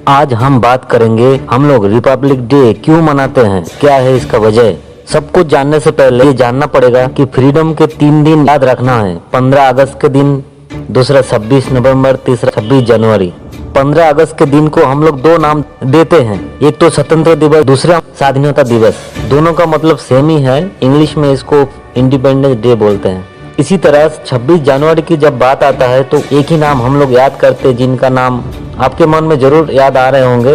आज हम बात करेंगे हम लोग रिपब्लिक डे क्यों मनाते हैं, क्या है इसका वजह। सब कुछ जानने से पहले ये जानना पड़ेगा कि फ्रीडम के 3 दिन याद रखना है। 15 अगस्त के दिन, दूसरा 26 नवंबर, तीसरा 26 जनवरी। 15 अगस्त के दिन को हम लोग 2 नाम देते हैं, एक तो स्वतंत्रता दिवस, दूसरा स्वाधीनता दिवस। दोनों का मतलब सेम ही है, इंग्लिश में इसको इंडिपेंडेंस डे बोलते हैं। इसी तरह 26 जनवरी की जब बात आता है तो एक ही नाम हम लोग याद करते हैं, जिनका नाम आपके मन में जरूर याद आ रहे होंगे,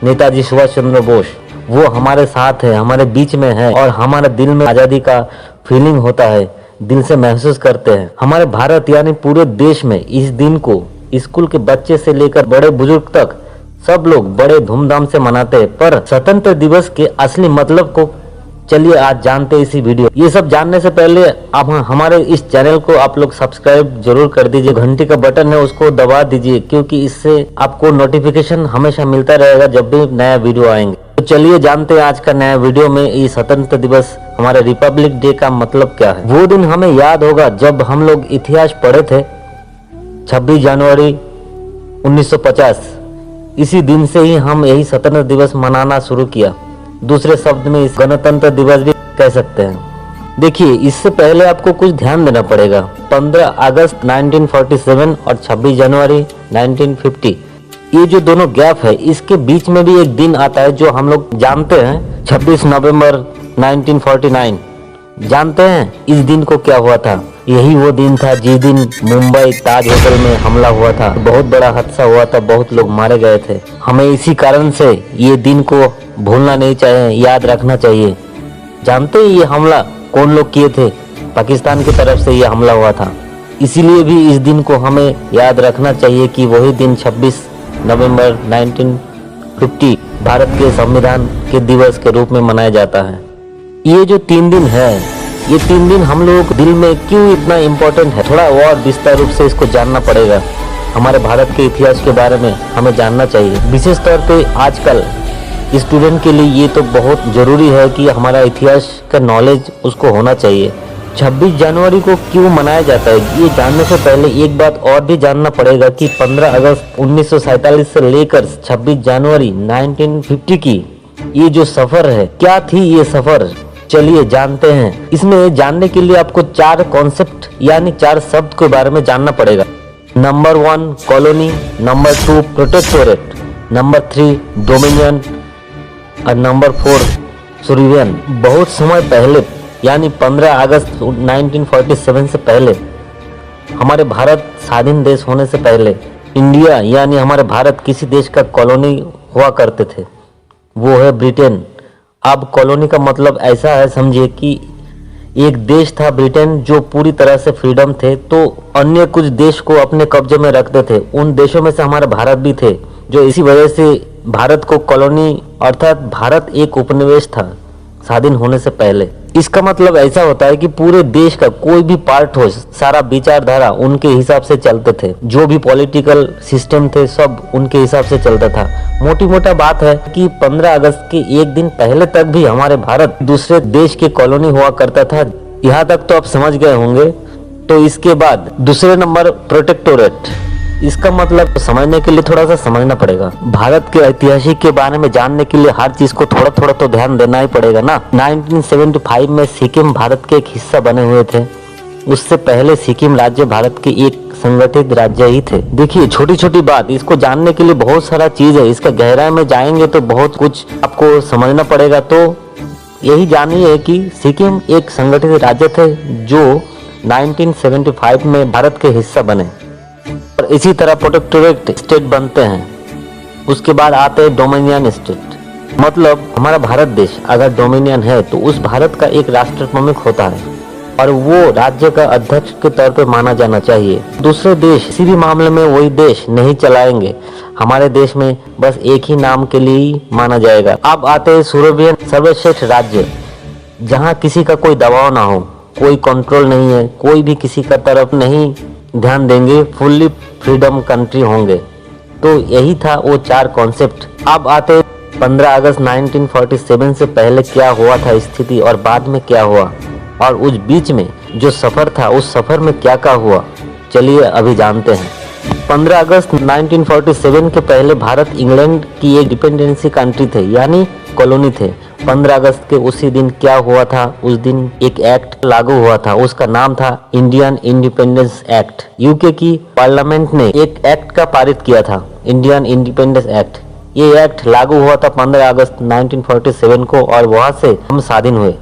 नेताजी सुभाष चंद्र बोस। वो हमारे साथ है, हमारे बीच में है और हमारे दिल में आज़ादी का फीलिंग होता है, दिल से महसूस करते हैं। हमारे भारत यानी पूरे देश में इस दिन को स्कूल के बच्चे से लेकर बड़े बुजुर्ग तक सब लोग बड़े धूमधाम से मनाते हैं। पर स्वतंत्र दिवस के असली मतलब को चलिए आज जानते हैं इसी वीडियो। ये सब जानने से पहले आप हमारे इस चैनल को आप लोग सब्सक्राइब जरूर कर दीजिए, घंटी का बटन है उसको दबा दीजिए, क्योंकि इससे आपको नोटिफिकेशन हमेशा मिलता रहेगा जब भी नया वीडियो आएंगे। तो चलिए जानते हैं आज का नया वीडियो में ये स्वतंत्रता दिवस, हमारे रिपब्लिक डे का मतलब क्या है। वो दिन हमें याद होगा जब हम लोग इतिहास पढ़े थे, 26 जनवरी 1950। इसी दिन से ही हम यही स्वतंत्रता दिवस मनाना शुरू किया। दूसरे शब्द में इस गणतंत्र दिवस भी कह सकते हैं। देखिए, इससे पहले आपको कुछ ध्यान देना पड़ेगा। 15 अगस्त 1947 और 26 जनवरी 1950, ये जो दोनों गैप है, इसके बीच में भी एक दिन आता है जो हम लोग जानते हैं, 26 नवंबर 1949। जानते हैं इस दिन को क्या हुआ था? यही वो दिन था जिस दिन मुंबई ताज होटल में हमला हुआ था। बहुत बड़ा हादसा हुआ था, बहुत लोग मारे गए थे। हमें इसी कारण से ये दिन को भूलना नहीं चाहिए, याद रखना चाहिए। जानते हैं ये हमला कौन लोग किए थे? पाकिस्तान की तरफ से ये हमला हुआ था। इसीलिए भी इस दिन को हमें याद रखना चाहिए कि वही दिन 26 नवंबर 1950 भारत के संविधान के दिवस के रूप में मनाया जाता है। ये जो 3 दिन है, ये 3 दिन हम लोग दिल में क्यों इतना इम्पोर्टेंट है, थोड़ा और विस्तार रूप से इसको जानना पड़ेगा। हमारे भारत के इतिहास के बारे में हमें जानना चाहिए। विशेष तौर पे आजकल स्टूडेंट के लिए ये तो बहुत ज़रूरी है कि हमारा इतिहास का नॉलेज उसको होना चाहिए। 26 जनवरी को क्यों मनाया जाता है, ये जानने से पहले एक बात और भी जानना पड़ेगा कि 15 अगस्त 1947 से लेकर 26 जनवरी 1950 की ये जो सफ़र है, क्या थी ये सफ़र, चलिए जानते हैं। इसमें जानने के लिए आपको 4 कॉन्सेप्ट यानी 4 शब्द के बारे में जानना पड़ेगा। Number 1 colony, number 2 protectorate, number 3 dominion और नंबर 4 सुरीवियन। बहुत समय पहले यानी 15 अगस्त 1947 से पहले, हमारे भारत स्वाधीन देश होने से पहले, इंडिया यानी हमारे भारत किसी देश का कॉलोनी हुआ करते थे, वो है ब्रिटेन। अब कॉलोनी का मतलब ऐसा है, समझिए कि एक देश था ब्रिटेन जो पूरी तरह से फ्रीडम थे, तो अन्य कुछ देश को अपने कब्जे में रखते थे। उन देशों में से हमारा भारत भी थे, जो इसी वजह से भारत को कॉलोनी अर्थात भारत एक उपनिवेश था स्वाधीन होने से पहले। इसका मतलब ऐसा होता है कि पूरे देश का कोई भी पार्ट हो, सारा विचारधारा उनके हिसाब से चलते थे। जो भी पॉलिटिकल सिस्टम थे सब उनके हिसाब से चलता था। मोटी मोटा बात है कि 15 अगस्त के एक दिन पहले तक भी हमारे भारत दूसरे देश की कॉलोनी हुआ करता था। यहाँ तक तो आप समझ गए होंगे। तो इसके बाद दूसरे नंबर प्रोटेक्टोरेट। इसका मतलब समझने के लिए थोड़ा सा समझना पड़ेगा। भारत के ऐतिहासिक के बारे में जानने के लिए हर चीज को थोड़ा थोड़ा तो ध्यान देना ही पड़ेगा ना। 1975 में सिक्किम भारत के एक हिस्सा बने हुए थे। उससे पहले सिक्किम राज्य भारत के एक संगठित राज्य ही थे। देखिए, छोटी छोटी बात, इसको जानने के लिए बहुत सारा चीज है। इसका गहराई में जाएंगे तो बहुत कुछ आपको समझना पड़ेगा। तो यही जानिए कि सिक्किम एक संगठित राज्य थे जो 1975 में भारत के हिस्सा बने। और इसी तरह प्रोटेक्टोरेट स्टेट बनते हैं। उसके बाद आते हैं डोमिनियन स्टेट। मतलब हमारा भारत देश अगर डोमिनियन है तो उस भारत का एक राष्ट्र प्रमुख होता है और वो राज्य का अध्यक्ष के तौर पे माना जाना चाहिए। दूसरे देश किसी भी मामले में वही देश नहीं चलाएंगे। हमारे देश में बस एक ही नाम के लिए ही माना जाएगा। अब आते हैं सुरेवियन, सर्वश्रेष्ठ राज्य, जहाँ किसी का कोई दबाव ना हो, कोई कंट्रोल नहीं है, कोई भी किसी का तरफ नहीं ध्यान देंगे, फुल्ली फ्रीडम कंट्री होंगे। तो यही था वो 4 कॉन्सेप्ट। अब आते 15 अगस्त 1947 से पहले क्या हुआ था स्थिति और बाद में क्या हुआ, और उस बीच में जो सफ़र था उस सफ़र में क्या क्या हुआ, चलिए अभी जानते हैं। 15 अगस्त 1947 के पहले भारत इंग्लैंड की एक डिपेंडेंसी कंट्री थे, यानी कॉलोनी थे। 15 अगस्त के उसी दिन क्या हुआ था, उस दिन एक एक्ट लागू हुआ था, उसका नाम था इंडियन इंडिपेंडेंस एक्ट। यूके की पार्लियामेंट ने एक एक्ट का पारित किया था, इंडियन इंडिपेंडेंस एक्ट। ये एक्ट लागू हुआ था 15 अगस्त 1947 को और वहां से हम स्वाधीन हुए।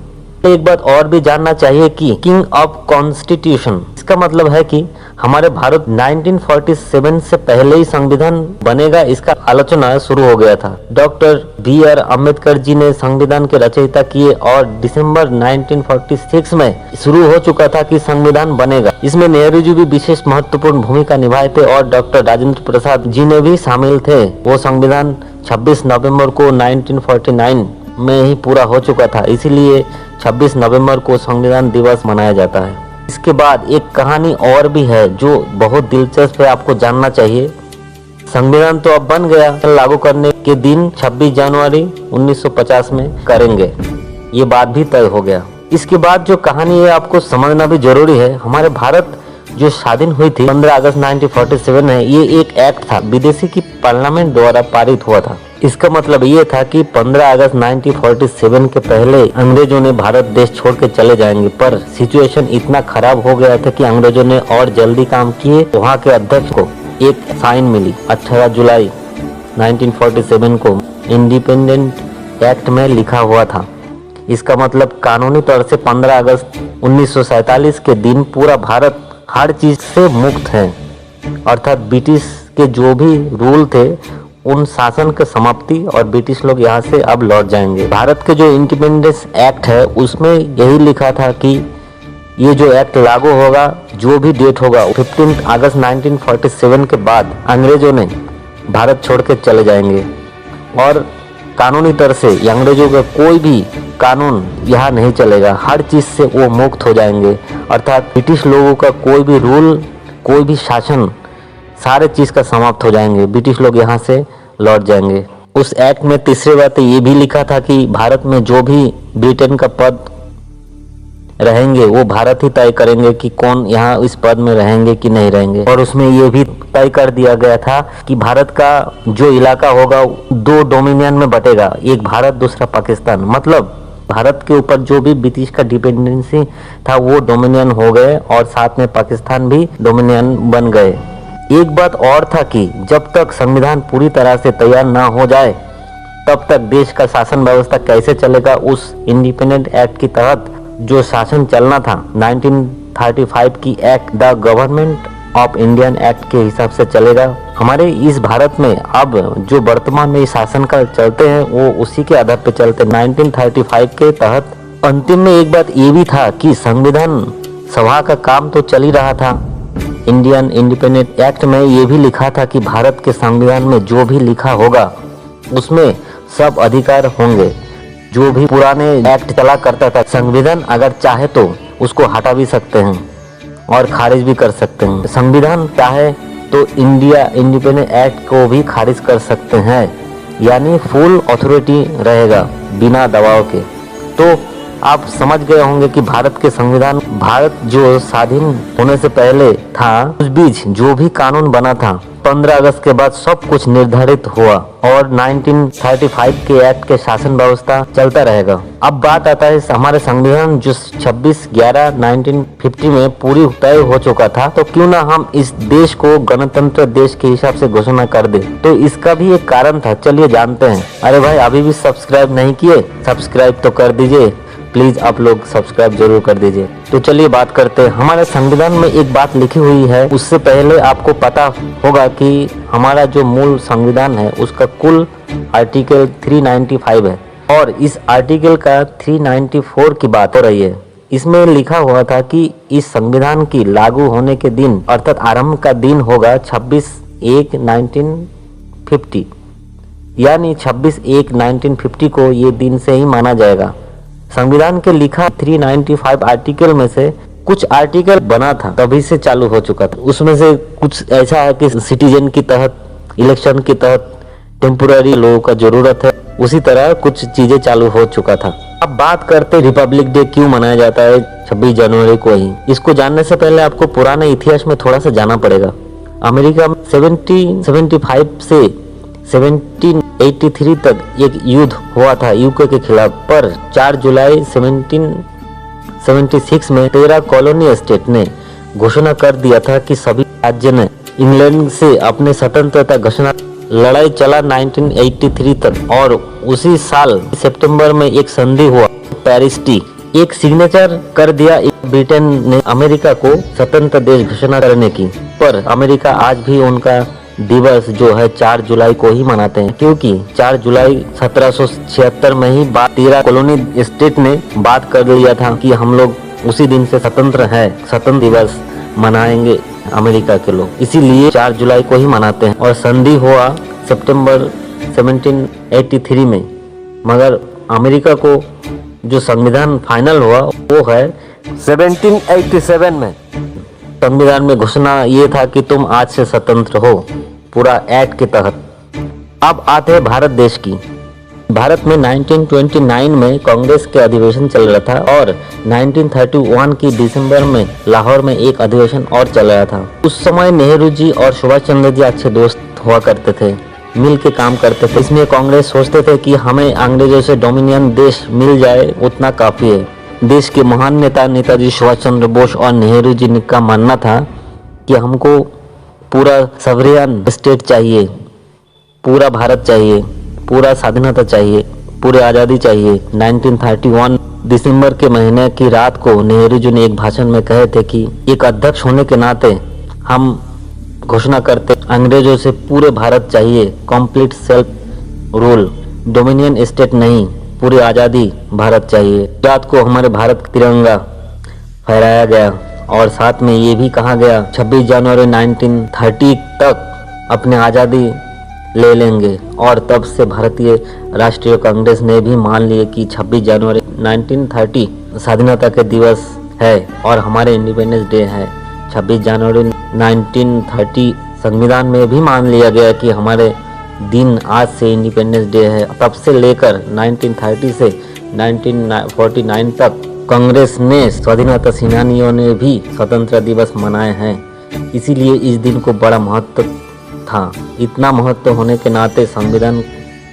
एक बात और भी जानना चाहिए कि किंग ऑफ कॉन्स्टिट्यूशन, इसका मतलब है कि हमारे भारत 1947 से पहले ही संविधान बनेगा, इसका आलोचना शुरू हो गया था। Doctor B R. अम्बेडकर जी ने संविधान के रचयिता किए और दिसंबर 1946 में शुरू हो चुका था कि संविधान बनेगा। इसमें नेहरू जी भी विशेष महत्वपूर्ण भूमिका निभाए थे और डॉक्टर राजेंद्र प्रसाद जी ने भी शामिल थे। वो संविधान 26 नवंबर को 1949 में ही पूरा हो चुका था, इसीलिए 26 नवंबर को संविधान दिवस मनाया जाता है। इसके बाद एक कहानी और भी है जो बहुत दिलचस्प है, आपको जानना चाहिए। संविधान तो अब बन गया, लागू करने के दिन 26 जनवरी 1950 में करेंगे, ये बात भी तय हो गया। इसके बाद जो कहानी है आपको समझना भी जरूरी है। हमारे भारत जो स्वाधीन हुई थी 15 अगस्त 1947 है, ये एक एक्ट था, विदेशी की पार्लियामेंट द्वारा पारित हुआ था। इसका मतलब ये था कि 15 अगस्त 1947 के पहले अंग्रेजों ने भारत देश छोड़ के चले जाएंगे, पर सिचुएशन इतना खराब हो गया था कि अंग्रेजों ने और जल्दी काम किए। वहाँ के अध्यक्ष को एक साइन मिली 18 जुलाई 1947 को इंडिपेंडेंट एक्ट में लिखा हुआ था। इसका मतलब कानूनी तौर से 15 अगस्त 1947 के दिन पूरा भारत हर चीज से मुक्त है, अर्थात ब्रिटिश के जो भी रूल थे उन शासन की समाप्ति और ब्रिटिश लोग यहाँ से अब लौट जाएंगे। भारत के जो इंडिपेंडेंस एक्ट है उसमें यही लिखा था कि ये जो एक्ट लागू होगा, जो भी डेट होगा 15 अगस्त 1947 के बाद अंग्रेजों ने भारत छोड़ के चले जाएंगे और कानूनी तौर से अंग्रेजों का कोई भी कानून यहाँ नहीं चलेगा, हर चीज से वो मुक्त हो जाएंगे। अर्थात ब्रिटिश लोगों का कोई भी रूल, कोई भी शासन, सारे चीज का समाप्त हो जाएंगे, ब्रिटिश लोग यहाँ से लौट जाएंगे। उस एक्ट में तीसरी बात ये भी लिखा था कि भारत में जो भी ब्रिटेन का पद रहेंगे वो भारत ही तय करेंगे कि कौन यहाँ इस पद में रहेंगे कि नहीं रहेंगे। और उसमें ये भी तय कर दिया गया था कि भारत का जो इलाका होगा 2 डोमिनियन में बटेगा, एक भारत दूसरा पाकिस्तान। मतलब भारत के ऊपर जो भी ब्रिटिश का डिपेंडेंसी था वो डोमिनियन हो गए और साथ में पाकिस्तान भी डोमिनियन बन गए। एक बात और था कि जब तक संविधान पूरी तरह से तैयार ना हो जाए तब तक देश का शासन व्यवस्था कैसे चलेगा। उस इंडिपेंडेंट एक्ट के तहत जो शासन चलना था 1935 की act the government of Indian act के हिसाब से चलेगा। हमारे इस भारत में अब जो वर्तमान में शासन का चलते हैं वो उसी के आधार पर चलते 1935 के तहत। अंतिम में एक बात ये भी था कि संविधान सभा का काम तो चल ही रहा था। इंडियन इंडिपेंडेंट एक्ट में ये भी लिखा था कि भारत के संविधान में जो भी लिखा होगा उसमें सब अधिकार होंगे। जो भी पुराने एक्ट चला करता था, संविधान अगर चाहे तो उसको हटा भी सकते हैं और खारिज भी कर सकते हैं। संविधान चाहे तो इंडिया इंडिपेंडेंट एक्ट को भी खारिज कर सकते हैं, यानी फुल अथॉरिटी रहेगा बिना दबाव के। तो आप समझ गए होंगे कि भारत के संविधान, भारत जो स्वाधीन होने से पहले था उस बीच जो भी कानून बना था 15 अगस्त के बाद सब कुछ निर्धारित हुआ और 1935 के एक्ट के शासन व्यवस्था चलता रहेगा। अब बात आता है हमारे संविधान जो 26/11/1950 में पूरी तय हो चुका था, तो क्यों ना हम इस देश को गणतंत्र देश के हिसाब से घोषणा कर दे। तो इसका भी एक कारण था, चलिए जानते हैं। अरे भाई अभी भी सब्सक्राइब नहीं किए, सब्सक्राइब तो कर दीजिए प्लीज, आप लोग सब्सक्राइब जरूर कर दीजिए। तो चलिए बात करते हैं। हमारे संविधान में एक बात लिखी हुई है, उससे पहले आपको पता होगा कि हमारा जो मूल संविधान है उसका कुल आर्टिकल 395 है और इस आर्टिकल का 394 की बात हो रही है। इसमें लिखा हुआ था कि इस संविधान की लागू होने के दिन अर्थात आरंभ का दिन होगा 26/1/1950, यानी 26/1/1950 को ये दिन से ही माना जाएगा। संविधान के लिखा 395 आर्टिकल में से कुछ आर्टिकल बना था तभी से चालू हो चुका था। उसमें से कुछ ऐसा है कि सिटीजन के तहत, इलेक्शन के तहत टेम्पोररी लोगों का जरूरत है, उसी तरह कुछ चीजें चालू हो चुका था। अब बात करते रिपब्लिक डे क्यों मनाया जाता है 26 जनवरी को ही। इसको जानने से पहले आपको पुराने इतिहास में थोड़ा सा जाना पड़ेगा। अमेरिका में 1775 से 1783 तक एक युद्ध हुआ था यूके के खिलाफ, पर 4 जुलाई 1776 में 13 कॉलोनी स्टेट ने घोषणा कर दिया था कि सभी राज्य ने इंग्लैंड से अपने स्वतंत्रता घोषणा। लड़ाई चला 1983 तक और उसी साल सितंबर में एक संधि हुआ पेरिस टी, एक सिग्नेचर कर दिया ब्रिटेन ने अमेरिका को स्वतंत्र देश घोषणा करने की। पर अमेरिका आज भी उनका दिवस जो है 4 जुलाई को ही मनाते हैं, क्योंकि 4 जुलाई 1776 में ही 13 कॉलोनी स्टेट ने बात कर लिया था कि हम लोग उसी दिन से स्वतंत्र है, स्वतंत्र दिवस मनाएंगे अमेरिका के लोग, इसीलिए 4 जुलाई को ही मनाते हैं। और संधि हुआ सितंबर 1783 में, मगर अमेरिका को जो संविधान फाइनल हुआ वो है 1787 में। संविधान में घोषणा ये था कि तुम आज से स्वतंत्र हो, पूरा एक्ट के तहत। अब आते हैं भारत देश की। भारत में 1929 में कांग्रेस के अधिवेशन चल रहा था और 1931 की दिसंबर में लाहौर में एक अधिवेशन और चल रहा था। उस समय नेहरू जी और सुभाष चंद्र जी अच्छे दोस्त हुआ करते थे, मिल के काम करते थे। इसमें कांग्रेस सोचते थे कि हमें अंग्रेजों से डोमिनियन देश मिल जाए उतना काफी है। देश के महान नेता नेताजी सुभाष चंद्र बोस और नेहरू जी का मानना था कि हमको पूरा सॉवरेन स्टेट चाहिए, पूरा भारत चाहिए, पूरा स्वाधीनता चाहिए, पूरी आज़ादी चाहिए। 1931 दिसंबर के महीने की रात को नेहरू जी ने एक भाषण में कहे थे कि एक अध्यक्ष होने के नाते हम घोषणा करते अंग्रेजों से पूरे भारत चाहिए, complete self rule, dominion state नहीं, पूरी आज़ादी भारत चाहिए। रात को हमारे भारत का तिरंगा फहराया गया और साथ में ये भी कहा गया 26 जनवरी 1930 तक अपनी आज़ादी ले लेंगे। और तब से भारतीय राष्ट्रीय कांग्रेस ने भी मान लिया कि 26 जनवरी 1930 स्वाधीनता के दिवस है और हमारे इंडिपेंडेंस डे है। 26 जनवरी 1930 संविधान में भी मान लिया गया कि हमारे दिन आज से इंडिपेंडेंस डे है। तब से लेकर 1930 से 1949 तक कांग्रेस ने स्वाधीनता सेनानियों ने भी स्वतंत्रता दिवस मनाए हैं, इसीलिए इस दिन को बड़ा महत्व था। इतना महत्व होने के नाते संविधान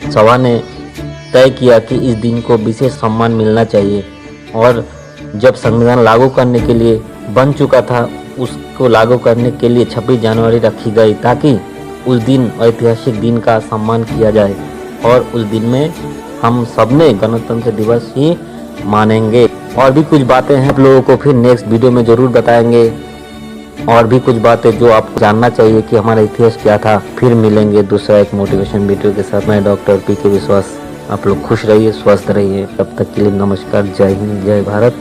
सभा ने तय किया कि इस दिन को विशेष सम्मान मिलना चाहिए और जब संविधान लागू करने के लिए बन चुका था उसको लागू करने के लिए 26 जनवरी रखी गई ताकि उस दिन ऐतिहासिक दिन का सम्मान किया जाए और उस दिन में हम सबने गणतंत्र दिवस ही मानेंगे। और भी कुछ बातें हैं आप लोगों को फिर नेक्स्ट वीडियो में ज़रूर बताएंगे, और भी कुछ बातें जो आपको जानना चाहिए कि हमारा इतिहास क्या था। फिर मिलेंगे दूसरा एक मोटिवेशन वीडियो के साथ। मैं डॉक्टर पीके विश्वास। आप लोग खुश रहिए, स्वस्थ रहिए। तब तक के लिए नमस्कार, जय हिंद, जय भारत।